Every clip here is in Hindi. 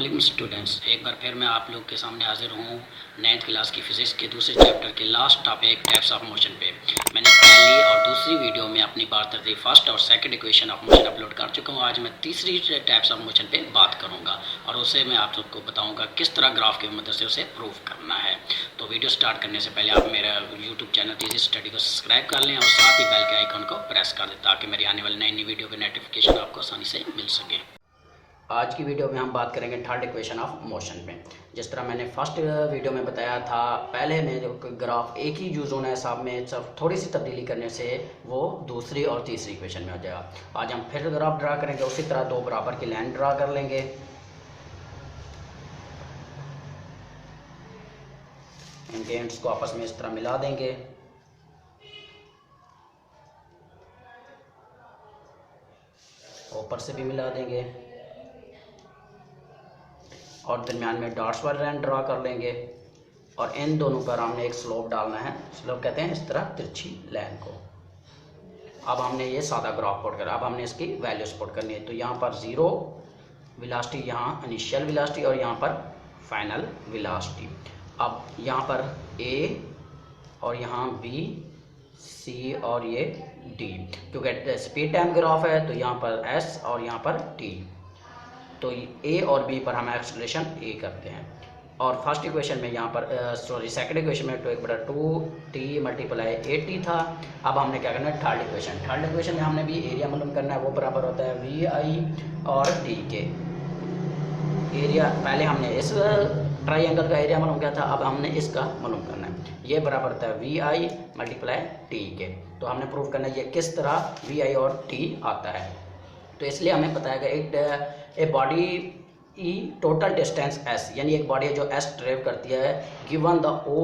वालेकुम स्टूडेंट्स, एक बार फिर मैं आप लोग के सामने हाजिर हूँ 9th क्लास की फिज़िक्स के दूसरे चैप्टर के last topic types of motion पे। मैंने पहली और दूसरी वीडियो में अपनी बात करती फर्स्ट और second equation of motion upload कर चुका हूँ। आज मैं तीसरी टाइप्स ऑफ मोशन पे बात करूँगा और उसे मैं आप सबको बताऊँगा किस तरह ग्राफ की मदद से उसे प्रूव करना है। तो वीडियो स्टार्ट करने से पहले आप मेरा यूट्यूब चैनल टीजी स्टडी को सब्सक्राइब कर लें और साथ ही बेल के आइकन को प्रेस कर दें ताकि मेरी आने वाली नई वीडियो के नोटिफिकेशन आपको आसानी से मिल सके। आज की वीडियो में हम बात करेंगे थर्ड इक्वेशन ऑफ मोशन पे। जिस तरह मैंने फर्स्ट वीडियो में बताया था, पहले में जो ग्राफ एक ही यूज़ होना है, सब में सब थोड़ी सी तब्दीली करने से वो दूसरी और तीसरी इक्वेशन में हो जाएगा। आज हम फिर ग्राफ ड्रा करेंगे, उसी तरह दो बराबर की लाइन ड्रा कर लेंगे। इनके एंड्स को आपस में इस तरह मिला देंगे। ऊपर से भी मिला देंगे और दरमियान में डॉट्स वाली लाइन ड्रा कर लेंगे और इन दोनों पर हमने एक स्लोप डालना है। स्लोप कहते हैं इस तरह तिरछी लाइन को। अब हमने ये सादा ग्राफ पुट करा, अब हमने इसकी वैल्यूज पुट करनी है। तो यहाँ पर 0 वेलोसिटी, यहाँ इनिशियल वेलोसिटी और यहाँ पर फाइनल वेलोसिटी। अब यहाँ पर A और यहाँ B, C और ये D, क्योंकि स्पीड टाइम ग्राफ है तो यहाँ पर S और यहाँ पर T। तो A और B पर हम एक्सेलरेशन A करते हैं। और फर्स्ट इक्वेशन में यहाँ पर सेकंड इक्वेशन में 2/2t मल्टीप्लाई 8t था। अब हमने क्या करना है थर्ड इक्वेशन में हमने भी एरिया मालूम करना है। वो बराबर होता है VI और D के। एरिया पहले हमने इस ट्राइंगल का एरिया मालूम किया था, अब हमने इसका मालूम करना है। ये बराबर होता है VI मल्टीप्लाई T के। तो हमने प्रूव करना है ये किस तरह VI और T आता है। तो इसलिए हमें पता है कि एक बॉडी ई टोटल डिस्टेंस s, यानी एक बॉडी है जो s ट्रेवल करती है given the O,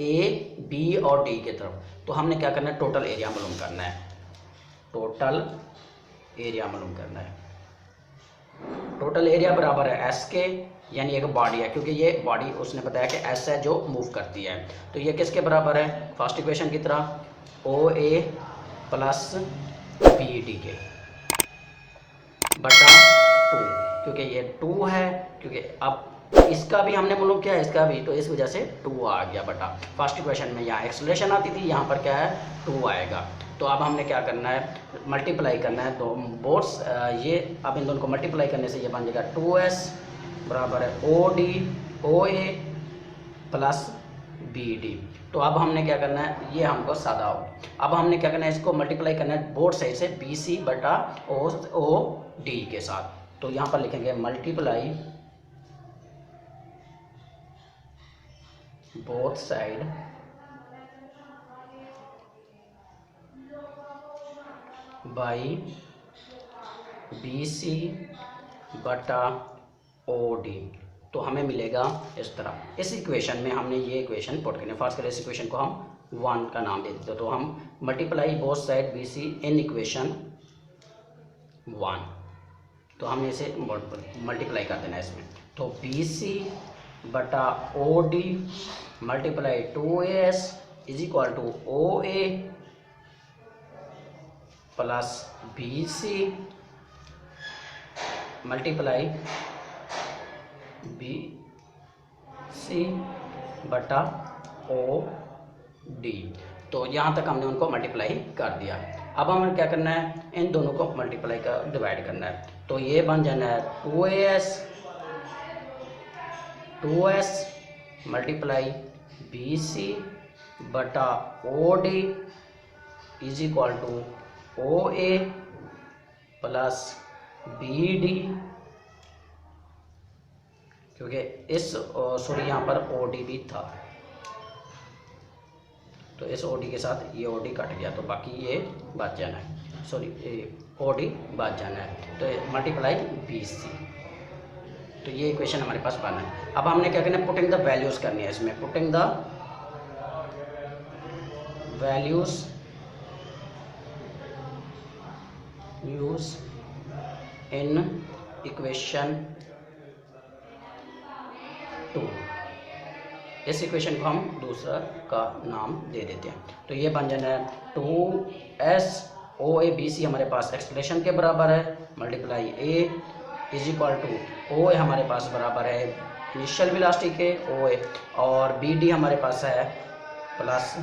A, B और D की तरफ। तो हमने क्या करना है टोटल एरिया मालूम करना है। टोटल एरिया मालूम करना है। टोटल एरिया बराबर है s के, यानी एक बॉडी है क्योंकि ये बॉडी उसने बताया कि s है जो मूव करती है। तो ये किसके बराबर है फर्स्ट इक्वेशन की तरह OA प्लस BD के बटा 2, क्योंकि ये 2 है, क्योंकि अब इसका भी हमने मालूम किया है इसका भी, तो इस वजह से 2 आ गया बटा। फर्स्ट इक्वेशन में यहाँ एक्सेलरेशन आती थी, यहाँ पर क्या है 2 आएगा। तो अब हमने क्या करना है मल्टीप्लाई करना है दो बोर्ड्स, ये अब इन दोनों को मल्टीप्लाई करने से ये बन जाएगा 2s बराबर है OA प्लस BD। तो अब हमने क्या करना है, ये हमको सादा हो। अब हमने क्या करना है इसको मल्टीप्लाई करना है बोथ साइड से BC बटा OD के साथ। तो यहाँ पर लिखेंगे multiply both side by BC बटा OD। तो हमें मिलेगा इस तरह। इस इक्वेशन में हमने ये इक्वेशन पुट करनी है। फर्स्ट करें इस इक्वेशन को हम 1 का नाम दे देते हैं। तो हम multiply both side BC in equation 1, तो हमने इसे मल्टीप्लाई कर देना है इसमें। तो BC बटा OD multiply 2AS is equal to OA plus BC multiply BC बटा OD। तो यहाँ तक हमने उनको मल्टीप्लाई कर दिया। अब हमें क्या करना है इन दोनों को मल्टीप्लाई कर डिवाइड करना है। तो ये बन जाना है 2s मल्टीप्लाई BC बटा OD is equal to OA plus BD, क्योंकि इस सॉरी यहाँ पर OD भी था, तो इस OD के साथ ये OD कट गया तो बाकी ये बच जाना है, सॉरी OD बच जाना है। तो मल्टीप्लाई BC। तो ये इक्वेशन हमारे पास बना है। अब हमने क्या करना है पुटिंग द वैल्यूज़ करनी है इसमें। Putting the values use in equation 2। इस इक्वेशन को हम दूसरा का नाम दे देते हैं। तो ये बन जाना है 2s OA BC हमारे पास एक्सप्रेशन के बराबर है multiply A is equal to O A हमारे पास बराबर है इनिशियल वेलोसिटी के ओ ए, और बी डी हमारे पास है प्लस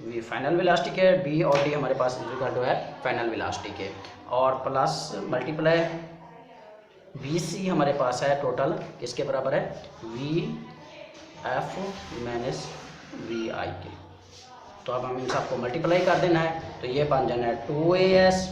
वी फाइनल वेलोसिटी के, बी और डी हमारे पास इज इक्वल टू है फाइनल वेलोसिटी के, और प्लस मल्टीप्लाई वी सी हमारे पास है टोटल किसके बराबर है वी एफ माइनस वी आई के। तो अब हम इन सबको मल्टीप्लाई कर देना है, तो ये बन जाना है 2as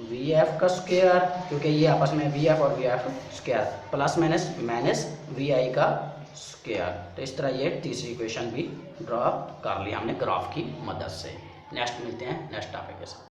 वी एफ का स्क्वायर, क्योंकि ये आपस में वी एफ और V F square, plus minus minus V I का स्क्वायर। तो इस तरह ये तीसरी इक्वेशन भी ड्रॉ कर लिया हमने ग्राफ की मदद से। नेक्स्ट मिलते हैं नेक्स्ट टॉपिक के साथ।